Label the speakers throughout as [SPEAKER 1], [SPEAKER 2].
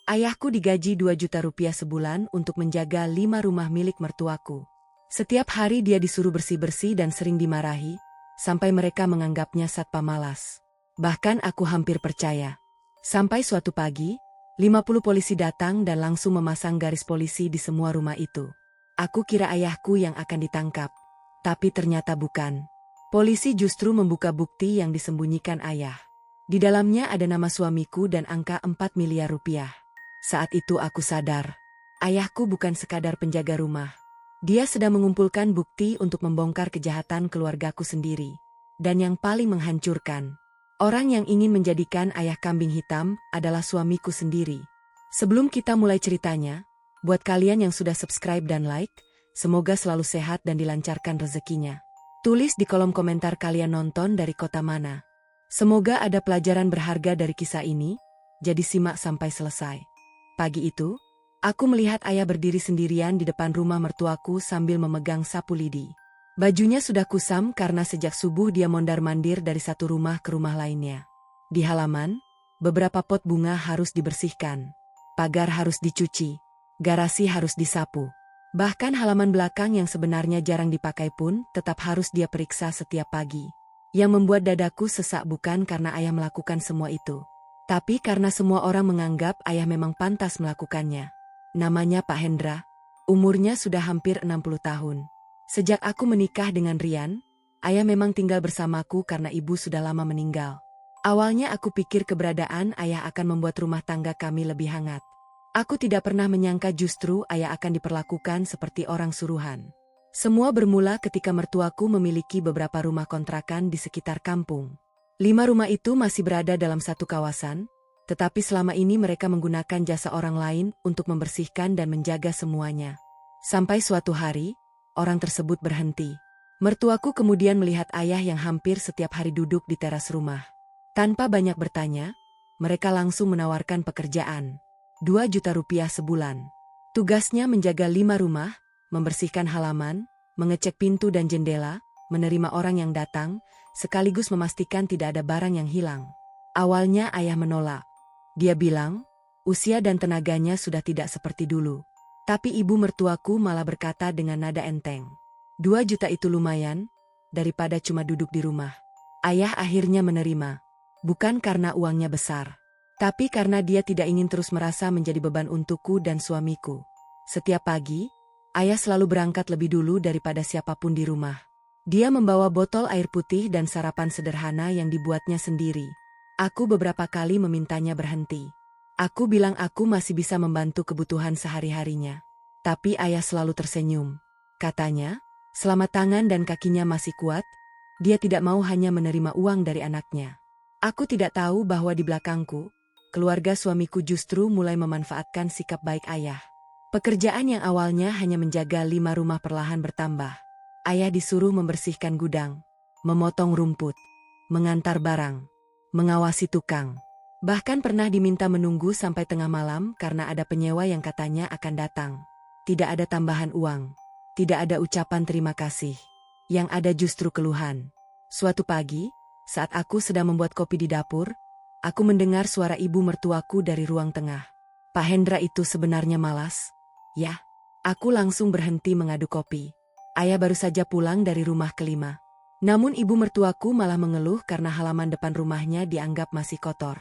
[SPEAKER 1] Ayahku digaji 2 juta rupiah sebulan untuk menjaga 5 rumah milik mertuaku. Setiap hari dia disuruh bersih-bersih dan sering dimarahi, sampai mereka menganggapnya satpam malas. Bahkan aku hampir percaya. Sampai suatu pagi, 50 polisi datang dan langsung memasang garis polisi di semua rumah itu. Aku kira ayahku yang akan ditangkap. Tapi ternyata bukan. Polisi justru membuka bukti yang disembunyikan ayah. Di dalamnya ada nama suamiku dan angka 4 miliar rupiah. Saat itu aku sadar, ayahku bukan sekadar penjaga rumah. Dia sedang mengumpulkan bukti untuk membongkar kejahatan keluargaku sendiri. Dan yang paling menghancurkan, orang yang ingin menjadikan ayah kambing hitam adalah suamiku sendiri. Sebelum kita mulai ceritanya, buat kalian yang sudah subscribe dan like, semoga selalu sehat dan dilancarkan rezekinya. Tulis di kolom komentar kalian nonton dari kota mana. Semoga ada pelajaran berharga dari kisah ini, jadi simak sampai selesai. Pagi itu, aku melihat ayah berdiri sendirian di depan rumah mertuaku sambil memegang sapu lidi. Bajunya sudah kusam karena sejak subuh dia mondar-mandir dari satu rumah ke rumah lainnya. Di halaman, beberapa pot bunga harus dibersihkan. Pagar harus dicuci. Garasi harus disapu. Bahkan halaman belakang yang sebenarnya jarang dipakai pun tetap harus dia periksa setiap pagi. Yang membuat dadaku sesak bukan karena ayah melakukan semua itu, tapi karena semua orang menganggap ayah memang pantas melakukannya. Namanya Pak Hendra. Umurnya sudah hampir 60 tahun. Sejak aku menikah dengan Rian, ayah memang tinggal bersamaku karena ibu sudah lama meninggal. Awalnya aku pikir keberadaan ayah akan membuat rumah tangga kami lebih hangat. Aku tidak pernah menyangka justru ayah akan diperlakukan seperti orang suruhan. Semua bermula ketika mertuaku memiliki beberapa rumah kontrakan di sekitar kampung. 5 rumah itu masih berada dalam satu kawasan, tetapi selama ini mereka menggunakan jasa orang lain untuk membersihkan dan menjaga semuanya. Sampai suatu hari, orang tersebut berhenti. Mertuaku kemudian melihat ayah yang hampir setiap hari duduk di teras rumah. Tanpa banyak bertanya, mereka langsung menawarkan pekerjaan. 2 juta rupiah sebulan. Tugasnya menjaga 5 rumah, membersihkan halaman, mengecek pintu dan jendela, menerima orang yang datang, sekaligus memastikan tidak ada barang yang hilang. Awalnya ayah menolak. Dia bilang, usia dan tenaganya sudah tidak seperti dulu. Tapi ibu mertuaku malah berkata dengan nada enteng. 2 juta itu lumayan, daripada cuma duduk di rumah. Ayah akhirnya menerima. Bukan karena uangnya besar, tapi karena dia tidak ingin terus merasa menjadi beban untukku dan suamiku. Setiap pagi, ayah selalu berangkat lebih dulu daripada siapapun di rumah. Dia membawa botol air putih dan sarapan sederhana yang dibuatnya sendiri. Aku beberapa kali memintanya berhenti. Aku bilang aku masih bisa membantu kebutuhan sehari-harinya. Tapi ayah selalu tersenyum. Katanya, selama tangan dan kakinya masih kuat, dia tidak mau hanya menerima uang dari anaknya. Aku tidak tahu bahwa di belakangku, keluarga suamiku justru mulai memanfaatkan sikap baik ayah. Pekerjaan yang awalnya hanya menjaga 5 rumah perlahan bertambah. Ayah disuruh membersihkan gudang, memotong rumput, mengantar barang, mengawasi tukang. Bahkan pernah diminta menunggu sampai tengah malam karena ada penyewa yang katanya akan datang. Tidak ada tambahan uang, tidak ada ucapan terima kasih. Yang ada justru keluhan. Suatu pagi, saat aku sedang membuat kopi di dapur, aku mendengar suara ibu mertuaku dari ruang tengah. Pak Hendra itu sebenarnya malas. Ya, aku langsung berhenti mengaduk kopi. Ayah baru saja pulang dari rumah kelima. Namun ibu mertuaku malah mengeluh karena halaman depan rumahnya dianggap masih kotor.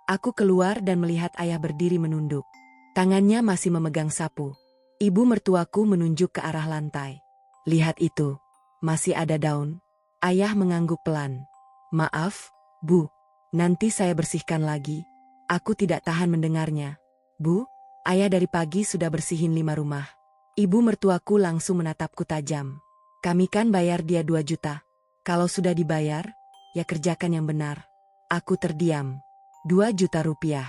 [SPEAKER 1] Aku keluar dan melihat ayah berdiri menunduk. Tangannya masih memegang sapu. Ibu mertuaku menunjuk ke arah lantai. Lihat itu, masih ada daun. Ayah mengangguk pelan. Maaf, Bu, nanti saya bersihkan lagi. Aku tidak tahan mendengarnya. Bu, ayah dari pagi sudah bersihin 5 rumah. Ibu mertuaku langsung menatapku tajam. Kami kan bayar dia 2 juta. Kalau sudah dibayar, ya kerjakan yang benar. Aku terdiam. 2 juta rupiah.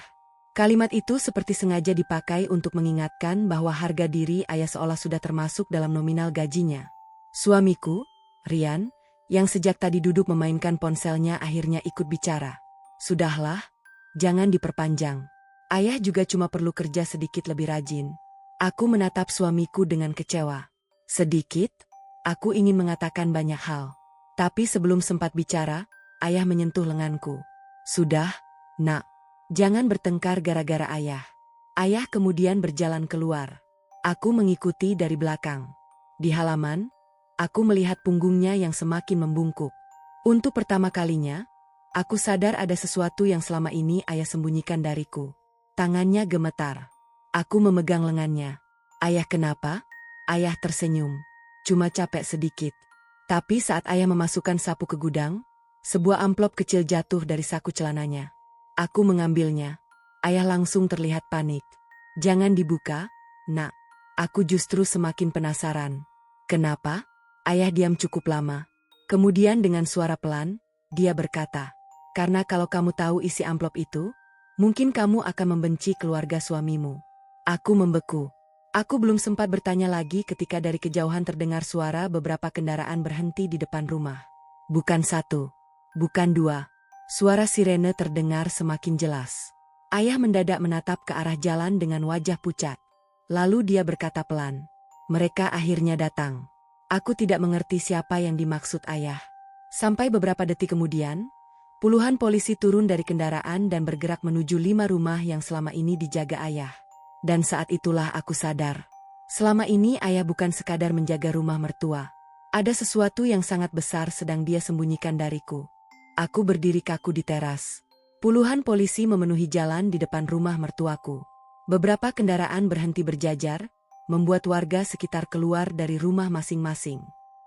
[SPEAKER 1] Kalimat itu seperti sengaja dipakai untuk mengingatkan bahwa harga diri ayah seolah sudah termasuk dalam nominal gajinya. Suamiku, Rian, yang sejak tadi duduk memainkan ponselnya akhirnya ikut bicara. Sudahlah, jangan diperpanjang. Ayah juga cuma perlu kerja sedikit lebih rajin. Aku menatap suamiku dengan kecewa. Sedikit, aku ingin mengatakan banyak hal. Tapi sebelum sempat bicara, ayah menyentuh lenganku. Sudah, Nak. Jangan bertengkar gara-gara ayah. Ayah kemudian berjalan keluar. Aku mengikuti dari belakang. Di halaman, aku melihat punggungnya yang semakin membungkuk. Untuk pertama kalinya, aku sadar ada sesuatu yang selama ini ayah sembunyikan dariku. Tangannya gemetar. Aku memegang lengannya. Ayah, kenapa? Ayah tersenyum. Cuma capek sedikit. Tapi saat ayah memasukkan sapu ke gudang, sebuah amplop kecil jatuh dari saku celananya. Aku mengambilnya. Ayah langsung terlihat panik. Jangan dibuka, nak. Aku justru semakin penasaran. Kenapa? Ayah diam cukup lama. Kemudian dengan suara pelan, dia berkata, karena kalau kamu tahu isi amplop itu, mungkin kamu akan membenci keluarga suamimu. Aku membeku. Aku belum sempat bertanya lagi ketika dari kejauhan terdengar suara beberapa kendaraan berhenti di depan rumah. Bukan satu, bukan dua. Suara sirene terdengar semakin jelas. Ayah mendadak menatap ke arah jalan dengan wajah pucat. Lalu dia berkata pelan, mereka akhirnya datang. Aku tidak mengerti siapa yang dimaksud ayah. Sampai beberapa detik kemudian, puluhan polisi turun dari kendaraan dan bergerak menuju 5 rumah yang selama ini dijaga ayah. Dan saat itulah aku sadar. Selama ini ayah bukan sekadar menjaga rumah mertua. Ada sesuatu yang sangat besar sedang dia sembunyikan dariku. Aku berdiri kaku di teras. Puluhan polisi memenuhi jalan di depan rumah mertuaku. Beberapa kendaraan berhenti berjajar, membuat warga sekitar keluar dari rumah masing-masing.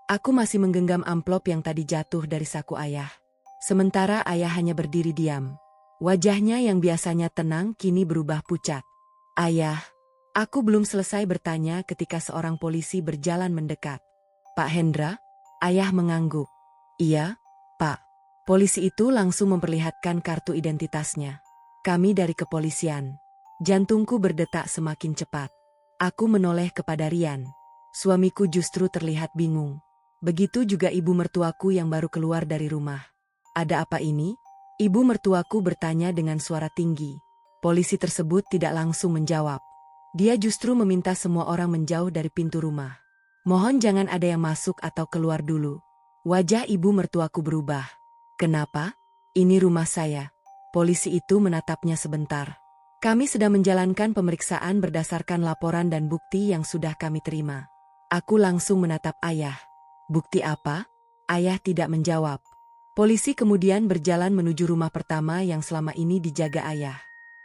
[SPEAKER 1] Aku masih menggenggam amplop yang tadi jatuh dari saku ayah. Sementara ayah hanya berdiri diam. Wajahnya yang biasanya tenang kini berubah pucat. Ayah, aku belum selesai bertanya ketika seorang polisi berjalan mendekat. Pak Hendra? Ayah mengangguk. Iya, Pak. Polisi itu langsung memperlihatkan kartu identitasnya. Kami dari kepolisian. Jantungku berdetak semakin cepat. Aku menoleh kepada Rian. Suamiku justru terlihat bingung. Begitu juga ibu mertuaku yang baru keluar dari rumah. Ada apa ini? Ibu mertuaku bertanya dengan suara tinggi. Polisi tersebut tidak langsung menjawab. Dia justru meminta semua orang menjauh dari pintu rumah. Mohon jangan ada yang masuk atau keluar dulu. Wajah ibu mertuaku berubah. Kenapa? Ini rumah saya. Polisi itu menatapnya sebentar. Kami sedang menjalankan pemeriksaan berdasarkan laporan dan bukti yang sudah kami terima. Aku langsung menatap ayah. Bukti apa? Ayah tidak menjawab. Polisi kemudian berjalan menuju rumah pertama yang selama ini dijaga ayah.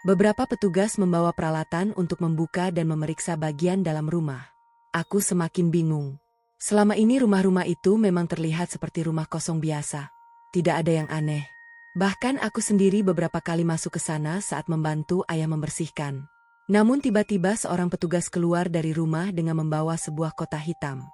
[SPEAKER 1] Beberapa petugas membawa peralatan untuk membuka dan memeriksa bagian dalam rumah. Aku semakin bingung. Selama ini rumah-rumah itu memang terlihat seperti rumah kosong biasa. Tidak ada yang aneh. Bahkan aku sendiri beberapa kali masuk ke sana saat membantu ayah membersihkan. Namun tiba-tiba seorang petugas keluar dari rumah dengan membawa sebuah kotak hitam.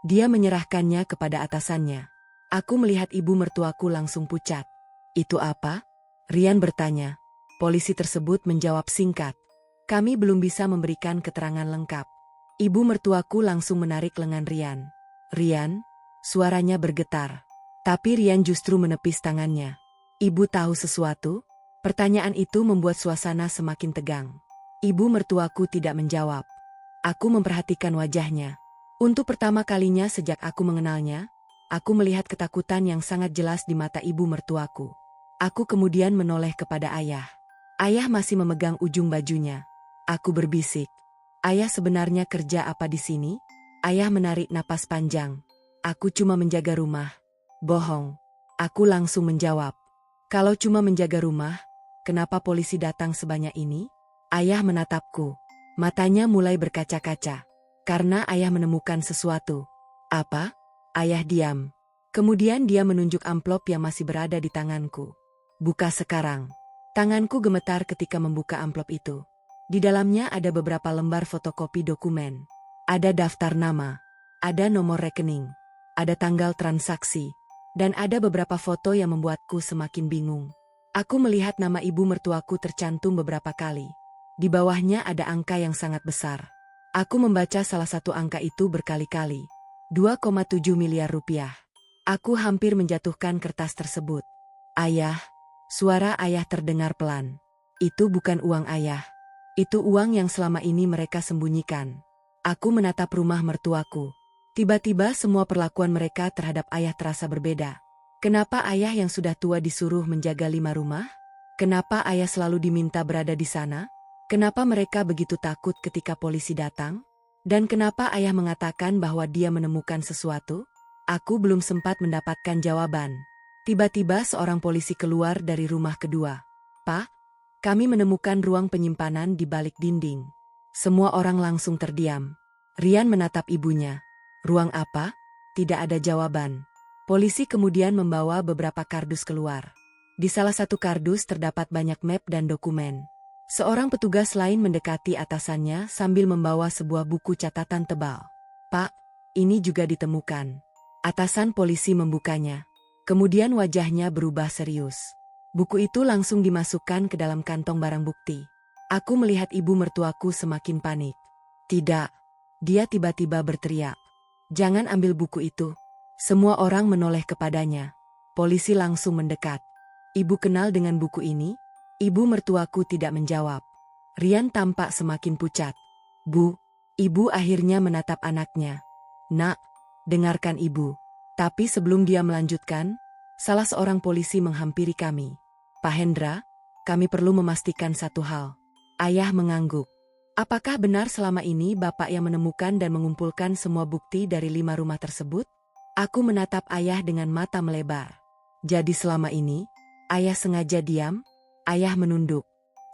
[SPEAKER 1] Dia menyerahkannya kepada atasannya. Aku melihat ibu mertuaku langsung pucat. Itu apa? Rian bertanya. Polisi tersebut menjawab singkat. Kami belum bisa memberikan keterangan lengkap. Ibu mertuaku langsung menarik lengan Rian. Rian, suaranya bergetar. Tapi Rian justru menepis tangannya. Ibu tahu sesuatu? Pertanyaan itu membuat suasana semakin tegang. Ibu mertuaku tidak menjawab. Aku memperhatikan wajahnya. Untuk pertama kalinya sejak aku mengenalnya, aku melihat ketakutan yang sangat jelas di mata ibu mertuaku. Aku kemudian menoleh kepada ayah. Ayah masih memegang ujung bajunya. Aku berbisik. Ayah sebenarnya kerja apa di sini? Ayah menarik napas panjang. Aku cuma menjaga rumah. Bohong. Aku langsung menjawab. Kalau cuma menjaga rumah, kenapa polisi datang sebanyak ini? Ayah menatapku. Matanya mulai berkaca-kaca. Karena ayah menemukan sesuatu. Apa? Ayah diam. Kemudian dia menunjuk amplop yang masih berada di tanganku. Buka sekarang. Tanganku gemetar ketika membuka amplop itu. Di dalamnya ada beberapa lembar fotokopi dokumen. Ada daftar nama, ada nomor rekening, ada tanggal transaksi, dan ada beberapa foto yang membuatku semakin bingung. Aku melihat nama ibu mertuaku tercantum beberapa kali. Di bawahnya ada angka yang sangat besar. Aku membaca salah satu angka itu berkali-kali. 2,7 miliar rupiah. Aku hampir menjatuhkan kertas tersebut. Ayah. Suara ayah terdengar pelan. Itu bukan uang ayah. Itu uang yang selama ini mereka sembunyikan. Aku menatap rumah mertuaku. Tiba-tiba semua perlakuan mereka terhadap ayah terasa berbeda. Kenapa ayah yang sudah tua disuruh menjaga 5 rumah? Kenapa ayah selalu diminta berada di sana? Kenapa mereka begitu takut ketika polisi datang? Dan kenapa ayah mengatakan bahwa dia menemukan sesuatu? Aku belum sempat mendapatkan jawaban. Tiba-tiba seorang polisi keluar dari rumah kedua. "Pak, kami menemukan ruang penyimpanan di balik dinding." Semua orang langsung terdiam. Rian menatap ibunya. "Ruang apa?" Tidak ada jawaban. Polisi kemudian membawa beberapa kardus keluar. Di salah satu kardus terdapat banyak map dan dokumen. Seorang petugas lain mendekati atasannya sambil membawa sebuah buku catatan tebal. "Pak, ini juga ditemukan." Atasan polisi membukanya. Kemudian wajahnya berubah serius. Buku itu langsung dimasukkan ke dalam kantong barang bukti. Aku melihat ibu mertuaku semakin panik. "Tidak!" Dia tiba-tiba berteriak. "Jangan ambil buku itu." Semua orang menoleh kepadanya. Polisi langsung mendekat. "Ibu kenal dengan buku ini?" Ibu mertuaku tidak menjawab. Rian tampak semakin pucat. "Bu." Ibu akhirnya menatap anaknya. "Nak, dengarkan ibu." Tapi sebelum dia melanjutkan, salah seorang polisi menghampiri kami. "Pak Hendra, kami perlu memastikan satu hal." Ayah mengangguk. "Apakah benar selama ini Bapak yang menemukan dan mengumpulkan semua bukti dari 5 rumah tersebut?" Aku menatap ayah dengan mata melebar. "Jadi selama ini, ayah sengaja diam?" Ayah menunduk.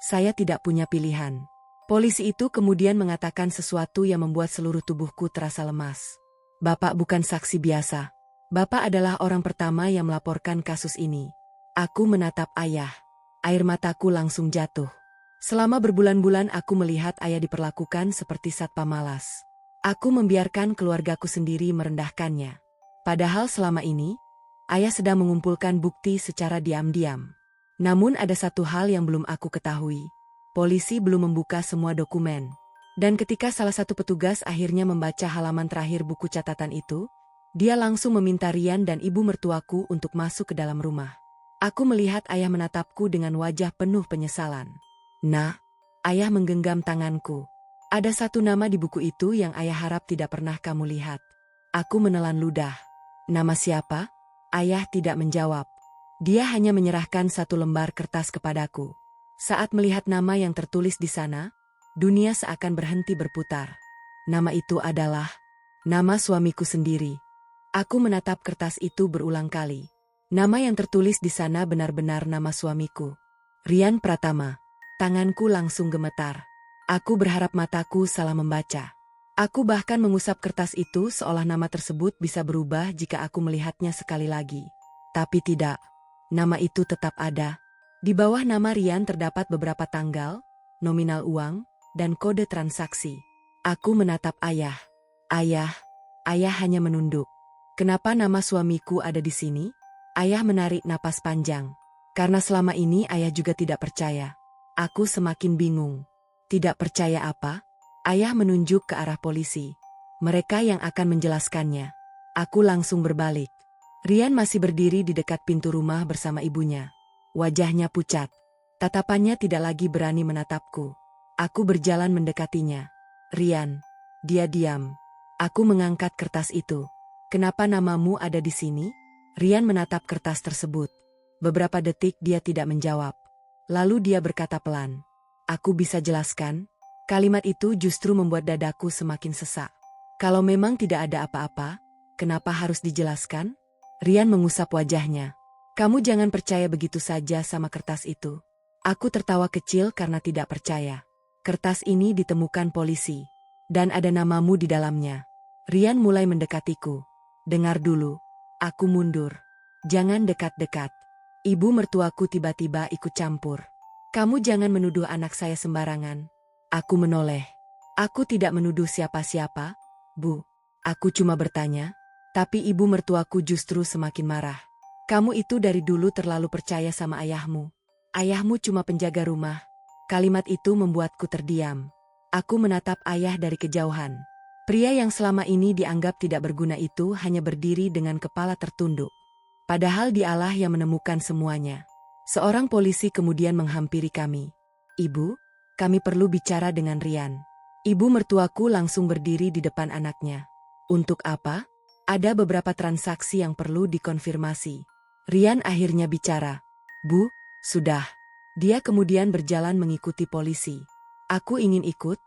[SPEAKER 1] "Saya tidak punya pilihan." Polisi itu kemudian mengatakan sesuatu yang membuat seluruh tubuhku terasa lemas. "Bapak bukan saksi biasa. Bapak adalah orang pertama yang melaporkan kasus ini." Aku menatap ayah. Air mataku langsung jatuh. Selama berbulan-bulan aku melihat ayah diperlakukan seperti satpam malas. Aku membiarkan keluargaku sendiri merendahkannya. Padahal selama ini, ayah sedang mengumpulkan bukti secara diam-diam. Namun ada satu hal yang belum aku ketahui. Polisi belum membuka semua dokumen. Dan ketika salah satu petugas akhirnya membaca halaman terakhir buku catatan itu, dia langsung meminta Rian dan ibu mertuaku untuk masuk ke dalam rumah. Aku melihat ayah menatapku dengan wajah penuh penyesalan. "Nah," ayah menggenggam tanganku. "Ada satu nama di buku itu yang ayah harap tidak pernah kamu lihat." Aku menelan ludah. "Nama siapa?" Ayah tidak menjawab. Dia hanya menyerahkan satu lembar kertas kepadaku. Saat melihat nama yang tertulis di sana, dunia seakan berhenti berputar. Nama itu adalah nama suamiku sendiri. Aku menatap kertas itu berulang kali. Nama yang tertulis di sana benar-benar nama suamiku. Rian Pratama. Tanganku langsung gemetar. Aku berharap mataku salah membaca. Aku bahkan mengusap kertas itu seolah nama tersebut bisa berubah jika aku melihatnya sekali lagi. Tapi tidak. Nama itu tetap ada. Di bawah nama Rian terdapat beberapa tanggal, nominal uang, dan kode transaksi. Aku menatap ayah. Ayah hanya menunduk. "Kenapa nama suamiku ada di sini?" Ayah menarik napas panjang. Karena selama ini ayah juga tidak percaya. Aku semakin bingung. "Tidak percaya apa?" Ayah menunjuk ke arah polisi. "Mereka yang akan menjelaskannya." Aku langsung berbalik. Rian masih berdiri di dekat pintu rumah bersama ibunya. Wajahnya pucat. Tatapannya tidak lagi berani menatapku. Aku berjalan mendekatinya. "Rian." Dia diam. Aku mengangkat kertas itu. "Kenapa namamu ada di sini?" Rian menatap kertas tersebut. Beberapa detik dia tidak menjawab. Lalu dia berkata pelan. "Aku bisa jelaskan." Kalimat itu justru membuat dadaku semakin sesak. "Kalau memang tidak ada apa-apa, kenapa harus dijelaskan?" Rian mengusap wajahnya. "Kamu jangan percaya begitu saja sama kertas itu." Aku tertawa kecil karena tidak percaya. "Kertas ini ditemukan polisi. Dan ada namamu di dalamnya." Rian mulai mendekatiku. "Dengar dulu." Aku mundur. "Jangan dekat-dekat." Ibu mertuaku tiba-tiba ikut campur. "Kamu jangan menuduh anak saya sembarangan." Aku menoleh. "Aku tidak menuduh siapa-siapa, Bu. Aku cuma bertanya." Tapi ibu mertuaku justru semakin marah. "Kamu itu dari dulu terlalu percaya sama ayahmu. Ayahmu cuma penjaga rumah." Kalimat itu membuatku terdiam. Aku menatap ayah dari kejauhan. Pria yang selama ini dianggap tidak berguna itu hanya berdiri dengan kepala tertunduk. Padahal dialah yang menemukan semuanya. Seorang polisi kemudian menghampiri kami. "Ibu, kami perlu bicara dengan Rian." Ibu mertuaku langsung berdiri di depan anaknya. "Untuk apa?" "Ada beberapa transaksi yang perlu dikonfirmasi." Rian akhirnya bicara. "Bu, sudah." Dia kemudian berjalan mengikuti polisi. Aku ingin ikut,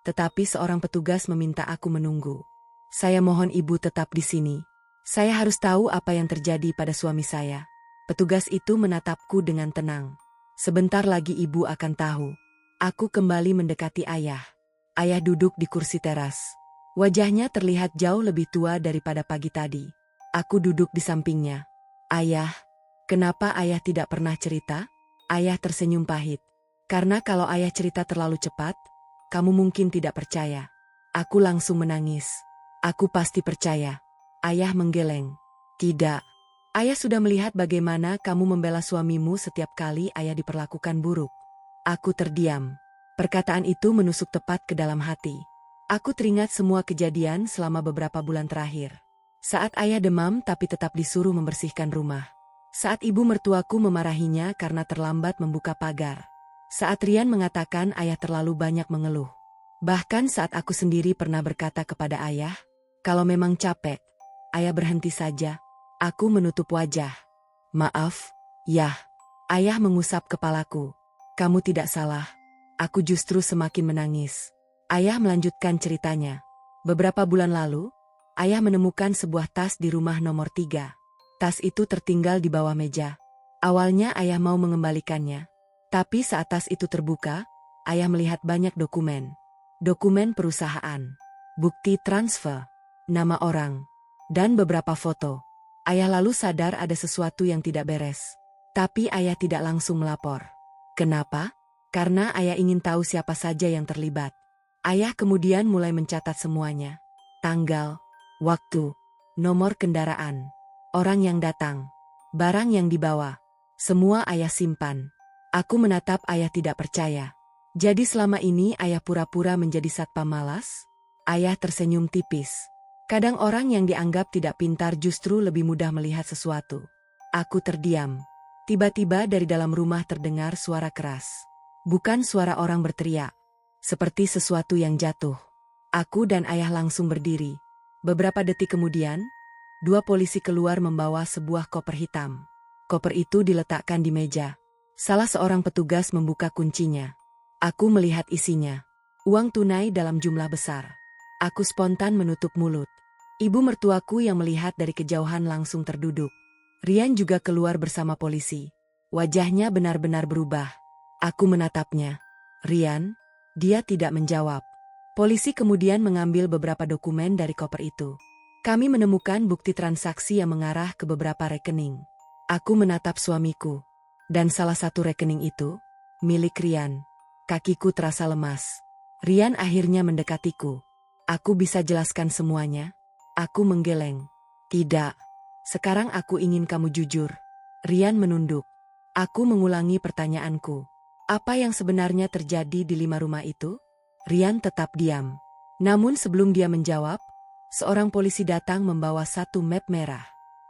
[SPEAKER 1] tetapi seorang petugas meminta aku menunggu. Saya mohon ibu tetap di sini. Saya harus tahu apa yang terjadi pada suami saya. Petugas itu menatapku dengan tenang. Sebentar lagi ibu akan tahu. Aku kembali mendekati ayah. Ayah duduk di kursi teras. Wajahnya terlihat jauh lebih tua daripada pagi tadi. Aku duduk di sampingnya. Ayah, kenapa ayah tidak pernah cerita? Ayah tersenyum pahit. Karena kalau ayah cerita terlalu cepat, kamu mungkin tidak percaya. Aku langsung menangis. Aku pasti percaya. Ayah menggeleng. Tidak. Ayah sudah melihat bagaimana kamu membela suamimu setiap kali ayah diperlakukan buruk. Aku terdiam. Perkataan itu menusuk tepat ke dalam hati. Aku teringat semua kejadian selama beberapa bulan terakhir. Saat ayah demam tapi tetap disuruh membersihkan rumah. Saat ibu mertuaku memarahinya karena terlambat membuka pagar. Saat Rian mengatakan ayah terlalu banyak mengeluh. Bahkan saat aku sendiri pernah berkata kepada ayah, kalau memang capek, ayah berhenti saja. Aku menutup wajah. Maaf, Yah. Ayah mengusap kepalaku. Kamu tidak salah. Aku justru semakin menangis. Ayah melanjutkan ceritanya. Beberapa bulan lalu, ayah menemukan sebuah tas di rumah nomor 3. Tas itu tertinggal di bawah meja. Awalnya ayah mau mengembalikannya. Tapi saat tas itu terbuka, ayah melihat banyak dokumen. Dokumen perusahaan, bukti transfer, nama orang, dan beberapa foto. Ayah lalu sadar ada sesuatu yang tidak beres. Tapi ayah tidak langsung melapor. Kenapa? Karena ayah ingin tahu siapa saja yang terlibat. Ayah kemudian mulai mencatat semuanya. Tanggal, waktu, nomor kendaraan, orang yang datang, barang yang dibawa. Semua ayah simpan. Aku menatap ayah tidak percaya. Jadi selama ini ayah pura-pura menjadi satpam malas? Ayah tersenyum tipis. Kadang orang yang dianggap tidak pintar justru lebih mudah melihat sesuatu. Aku terdiam. Tiba-tiba dari dalam rumah terdengar suara keras. Bukan suara orang berteriak. Seperti sesuatu yang jatuh. Aku dan ayah langsung berdiri. Beberapa detik kemudian, 2 polisi keluar membawa sebuah koper hitam. Koper itu diletakkan di meja. Salah seorang petugas membuka kuncinya. Aku melihat isinya. Uang tunai dalam jumlah besar. Aku spontan menutup mulut. Ibu mertuaku yang melihat dari kejauhan langsung terduduk. Rian juga keluar bersama polisi. Wajahnya benar-benar berubah. Aku menatapnya. Rian, dia tidak menjawab. Polisi kemudian mengambil beberapa dokumen dari koper itu. Kami menemukan bukti transaksi yang mengarah ke beberapa rekening. Aku menatap suamiku. Dan salah satu rekening itu, milik Rian. Kakiku terasa lemas. Rian akhirnya mendekatiku. Aku bisa jelaskan semuanya? Aku menggeleng. Tidak. Sekarang aku ingin kamu jujur. Rian menunduk. Aku mengulangi pertanyaanku. Apa yang sebenarnya terjadi di 5 rumah itu? Rian tetap diam. Namun sebelum dia menjawab, seorang polisi datang membawa satu map merah.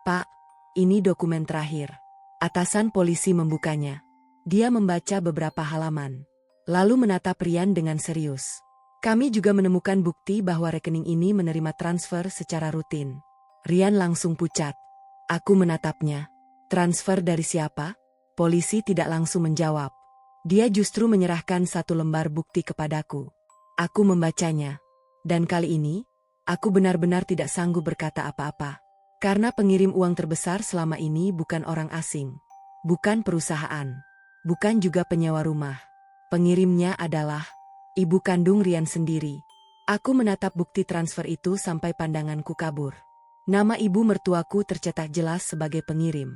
[SPEAKER 1] Pak, ini dokumen terakhir. Atasan polisi membukanya. Dia membaca beberapa halaman. Lalu menatap Rian dengan serius. Kami juga menemukan bukti bahwa rekening ini menerima transfer secara rutin. Rian langsung pucat. Aku menatapnya. Transfer dari siapa? Polisi tidak langsung menjawab. Dia justru menyerahkan satu lembar bukti kepadaku. Aku membacanya. Dan kali ini, aku benar-benar tidak sanggup berkata apa-apa. Karena pengirim uang terbesar selama ini bukan orang asing. Bukan perusahaan. Bukan juga penyewa rumah. Pengirimnya adalah ibu kandung Rian sendiri. Aku menatap bukti transfer itu sampai pandanganku kabur. Nama ibu mertuaku tercetak jelas sebagai pengirim.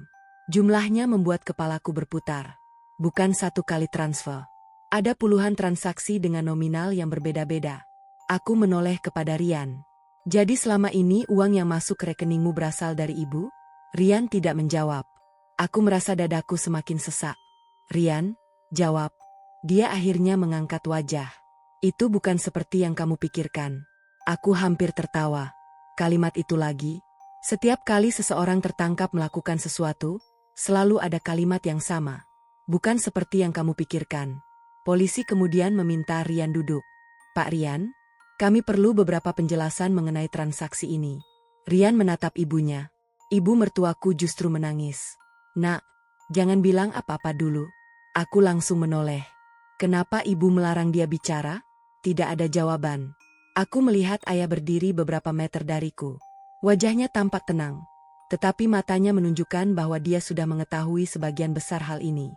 [SPEAKER 1] Jumlahnya membuat kepalaku berputar. Bukan satu kali transfer. Ada puluhan transaksi dengan nominal yang berbeda-beda. Aku menoleh kepada Rian. Jadi selama ini uang yang masuk ke rekeningmu berasal dari ibu? Rian tidak menjawab. Aku merasa dadaku semakin sesak. Rian, jawab. Dia akhirnya mengangkat wajah. Itu bukan seperti yang kamu pikirkan. Aku hampir tertawa. Kalimat itu lagi. Setiap kali seseorang tertangkap melakukan sesuatu, selalu ada kalimat yang sama. Bukan seperti yang kamu pikirkan. Polisi kemudian meminta Rian duduk. Pak Rian, kami perlu beberapa penjelasan mengenai transaksi ini. Rian menatap ibunya. Ibu mertuaku justru menangis. Nak, jangan bilang apa-apa dulu. Aku langsung menoleh. Kenapa ibu melarang dia bicara? Tidak ada jawaban. Aku melihat ayah berdiri beberapa meter dariku. Wajahnya tampak tenang, tetapi matanya menunjukkan bahwa dia sudah mengetahui sebagian besar hal ini.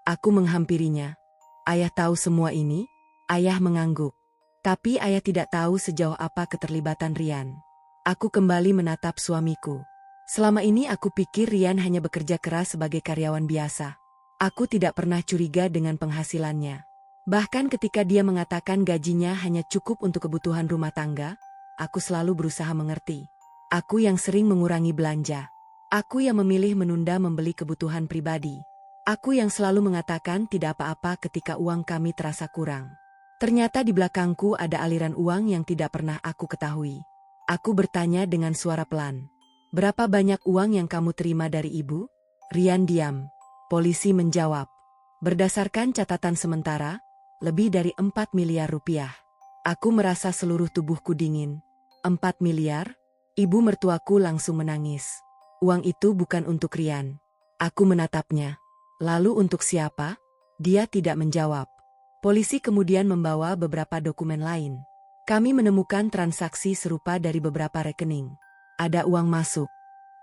[SPEAKER 1] Aku menghampirinya. Ayah tahu semua ini? Ayah mengangguk. Tapi ayah tidak tahu sejauh apa keterlibatan Rian. Aku kembali menatap suamiku. Selama ini aku pikir Rian hanya bekerja keras sebagai karyawan biasa. Aku tidak pernah curiga dengan penghasilannya. Bahkan ketika dia mengatakan gajinya hanya cukup untuk kebutuhan rumah tangga, aku selalu berusaha mengerti. Aku yang sering mengurangi belanja. Aku yang memilih menunda membeli kebutuhan pribadi. Aku yang selalu mengatakan tidak apa-apa ketika uang kami terasa kurang. Ternyata di belakangku ada aliran uang yang tidak pernah aku ketahui. Aku bertanya dengan suara pelan. Berapa banyak uang yang kamu terima dari ibu? Rian diam. Polisi menjawab. Berdasarkan catatan sementara, lebih dari 4 miliar rupiah. Aku merasa seluruh tubuhku dingin. 4 miliar? Ibu mertuaku langsung menangis. Uang itu bukan untuk Rian. Aku menatapnya. Lalu untuk siapa? Dia tidak menjawab. Polisi kemudian membawa beberapa dokumen lain. Kami menemukan transaksi serupa dari beberapa rekening. Ada uang masuk.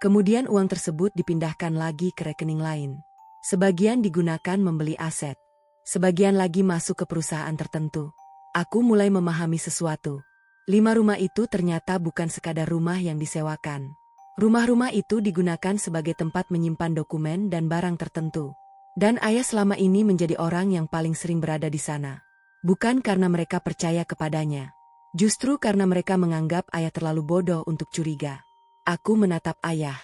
[SPEAKER 1] Kemudian uang tersebut dipindahkan lagi ke rekening lain. Sebagian digunakan membeli aset. Sebagian lagi masuk ke perusahaan tertentu. Aku mulai memahami sesuatu. 5 rumah itu ternyata bukan sekadar rumah yang disewakan. Rumah-rumah itu digunakan sebagai tempat menyimpan dokumen dan barang tertentu. Dan ayah selama ini menjadi orang yang paling sering berada di sana. Bukan karena mereka percaya kepadanya. Justru karena mereka menganggap ayah terlalu bodoh untuk curiga. Aku menatap ayah.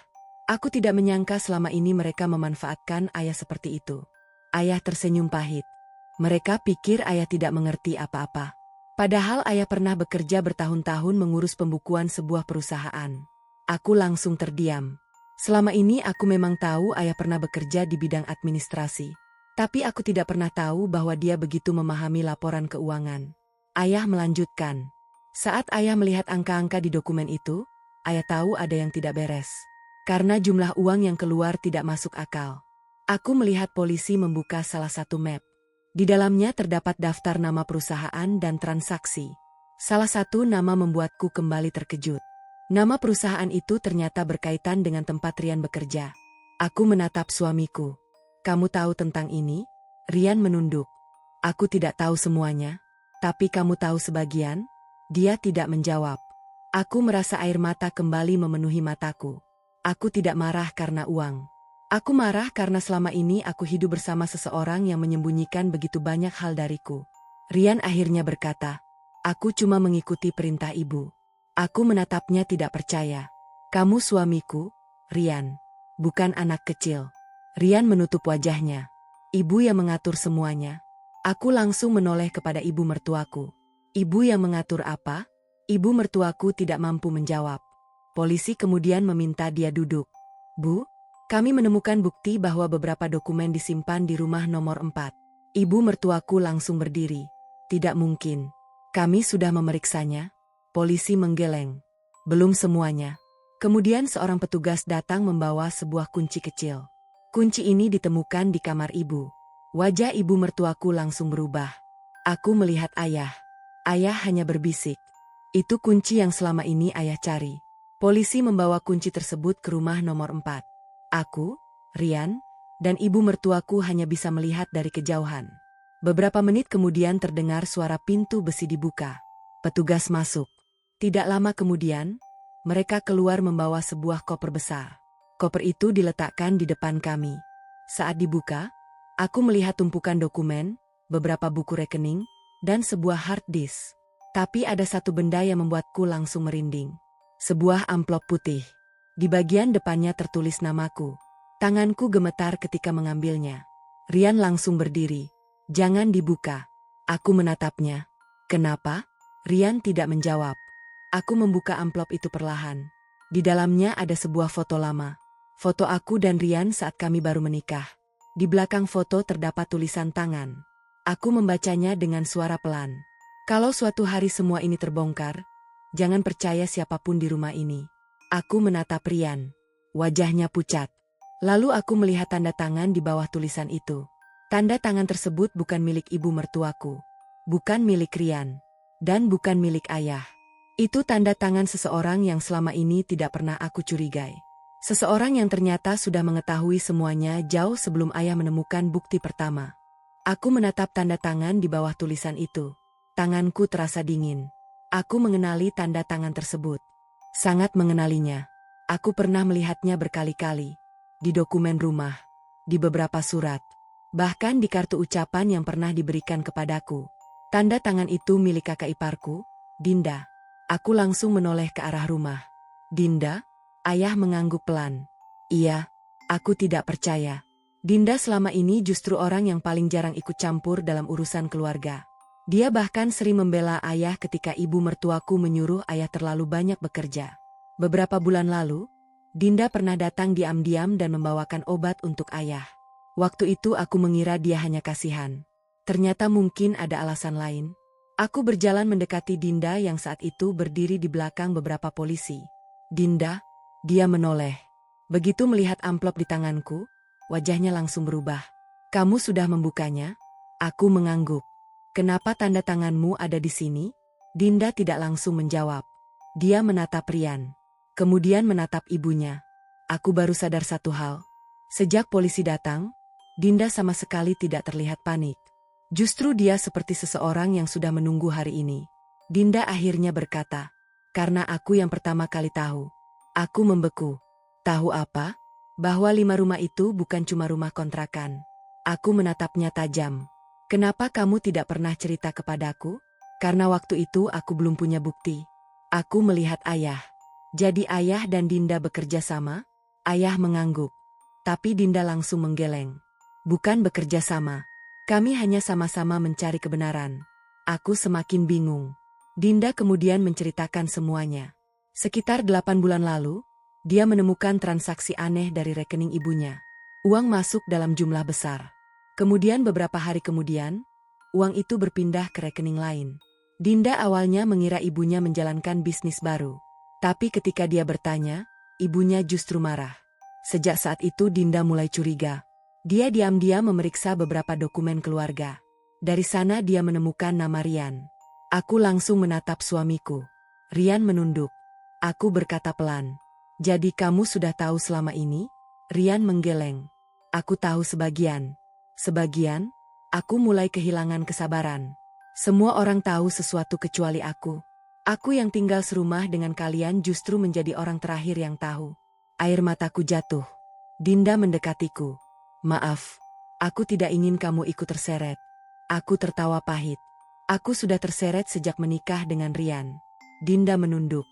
[SPEAKER 1] Aku tidak menyangka selama ini mereka memanfaatkan ayah seperti itu. Ayah tersenyum pahit. Mereka pikir ayah tidak mengerti apa-apa. Padahal ayah pernah bekerja bertahun-tahun mengurus pembukuan sebuah perusahaan. Aku langsung terdiam. Selama ini aku memang tahu ayah pernah bekerja di bidang administrasi. Tapi aku tidak pernah tahu bahwa dia begitu memahami laporan keuangan. Ayah melanjutkan. Saat ayah melihat angka-angka di dokumen itu, ayah tahu ada yang tidak beres. Karena jumlah uang yang keluar tidak masuk akal. Aku melihat polisi membuka salah satu map. Di dalamnya terdapat daftar nama perusahaan dan transaksi. Salah satu nama membuatku kembali terkejut. Nama perusahaan itu ternyata berkaitan dengan tempat Rian bekerja. Aku menatap suamiku. Kamu tahu tentang ini? Rian menunduk. Aku tidak tahu semuanya. Tapi kamu tahu sebagian? Dia tidak menjawab. Aku merasa air mata kembali memenuhi mataku. Aku tidak marah karena uang. Aku marah karena selama ini aku hidup bersama seseorang yang menyembunyikan begitu banyak hal dariku. Rian akhirnya berkata, aku cuma mengikuti perintah ibu. Aku menatapnya tidak percaya. Kamu suamiku, Rian. Bukan anak kecil. Rian menutup wajahnya. Ibu yang mengatur semuanya. Aku langsung menoleh kepada ibu mertuaku. Ibu yang mengatur apa? Ibu mertuaku tidak mampu menjawab. Polisi kemudian meminta dia duduk. Bu, kami menemukan bukti bahwa beberapa dokumen disimpan di rumah nomor 4. Ibu mertuaku langsung berdiri. Tidak mungkin. Kami sudah memeriksanya. Polisi menggeleng. Belum semuanya. Kemudian seorang petugas datang membawa sebuah kunci kecil. Kunci ini ditemukan di kamar ibu. Wajah ibu mertuaku langsung berubah. Aku melihat ayah. Ayah hanya berbisik. Itu kunci yang selama ini ayah cari. Polisi membawa kunci tersebut ke rumah nomor 4. Aku, Rian, dan ibu mertuaku hanya bisa melihat dari kejauhan. Beberapa menit kemudian terdengar suara pintu besi dibuka. Petugas masuk. Tidak lama kemudian, mereka keluar membawa sebuah koper besar. Koper itu diletakkan di depan kami. Saat dibuka, aku melihat tumpukan dokumen, beberapa buku rekening, dan sebuah hard disk. Tapi ada satu benda yang membuatku langsung merinding. Sebuah amplop putih. Di bagian depannya tertulis namaku. Tanganku gemetar ketika mengambilnya. Rian langsung berdiri. Jangan dibuka. Aku menatapnya. Kenapa? Rian tidak menjawab. Aku membuka amplop itu perlahan. Di dalamnya ada sebuah foto lama. Foto aku dan Rian saat kami baru menikah. Di belakang foto terdapat tulisan tangan. Aku membacanya dengan suara pelan. Kalau suatu hari semua ini terbongkar, jangan percaya siapapun di rumah ini. Aku menatap Rian. Wajahnya pucat. Lalu aku melihat tanda tangan di bawah tulisan itu. Tanda tangan tersebut bukan milik ibu mertuaku, bukan milik Rian, dan bukan milik ayah. Itu tanda tangan seseorang yang selama ini tidak pernah aku curigai. Seseorang yang ternyata sudah mengetahui semuanya jauh sebelum ayah menemukan bukti pertama. Aku menatap tanda tangan di bawah tulisan itu. Tanganku terasa dingin. Aku mengenali tanda tangan tersebut. Sangat mengenalinya. Aku pernah melihatnya berkali-kali. Di dokumen rumah. Di beberapa surat. Bahkan di kartu ucapan yang pernah diberikan kepadaku. Tanda tangan itu milik kakak iparku, Dinda. Aku langsung menoleh ke arah rumah. Dinda? Ayah mengangguk pelan. Iya, aku tidak percaya. Dinda selama ini justru orang yang paling jarang ikut campur dalam urusan keluarga. Dia bahkan sering membela ayah ketika ibu mertuaku menyuruh ayah terlalu banyak bekerja. Beberapa bulan lalu, Dinda pernah datang diam-diam dan membawakan obat untuk ayah. Waktu itu aku mengira dia hanya kasihan. Ternyata mungkin ada alasan lain. Aku berjalan mendekati Dinda yang saat itu berdiri di belakang beberapa polisi. Dinda, dia menoleh. Begitu melihat amplop di tanganku, wajahnya langsung berubah. Kamu sudah membukanya? Aku mengangguk. Kenapa tanda tanganmu ada di sini? Dinda tidak langsung menjawab. Dia menatap Rian. Kemudian menatap ibunya. Aku baru sadar satu hal. Sejak polisi datang, Dinda sama sekali tidak terlihat panik. Justru dia seperti seseorang yang sudah menunggu hari ini. Dinda akhirnya berkata, karena aku yang pertama kali tahu. Aku membeku. Tahu apa? Bahwa 5 rumah itu bukan cuma rumah kontrakan. Aku menatapnya tajam. Kenapa kamu tidak pernah cerita kepadaku? Karena waktu itu aku belum punya bukti. Aku melihat ayah. Jadi ayah dan Dinda bekerja sama? Ayah mengangguk. Tapi Dinda langsung menggeleng. Bukan bekerja sama. Kami hanya sama-sama mencari kebenaran. Aku semakin bingung. Dinda kemudian menceritakan semuanya. Sekitar 8 bulan lalu, dia menemukan transaksi aneh dari rekening ibunya. Uang masuk dalam jumlah besar. Kemudian beberapa hari kemudian, uang itu berpindah ke rekening lain. Dinda awalnya mengira ibunya menjalankan bisnis baru. Tapi ketika dia bertanya, ibunya justru marah. Sejak saat itu Dinda mulai curiga. Dia diam-diam memeriksa beberapa dokumen keluarga. Dari sana dia menemukan nama Rian. Aku langsung menatap suamiku. Rian menunduk. Aku berkata pelan. Jadi kamu sudah tahu selama ini? Rian menggeleng. Aku tahu sebagian. Sebagian? Aku mulai kehilangan kesabaran. Semua orang tahu sesuatu kecuali aku. Aku yang tinggal serumah dengan kalian justru menjadi orang terakhir yang tahu. Air mataku jatuh. Dinda mendekatiku. Maaf, aku tidak ingin kamu ikut terseret. Aku tertawa pahit. Aku sudah terseret sejak menikah dengan Rian. Dinda menunduk.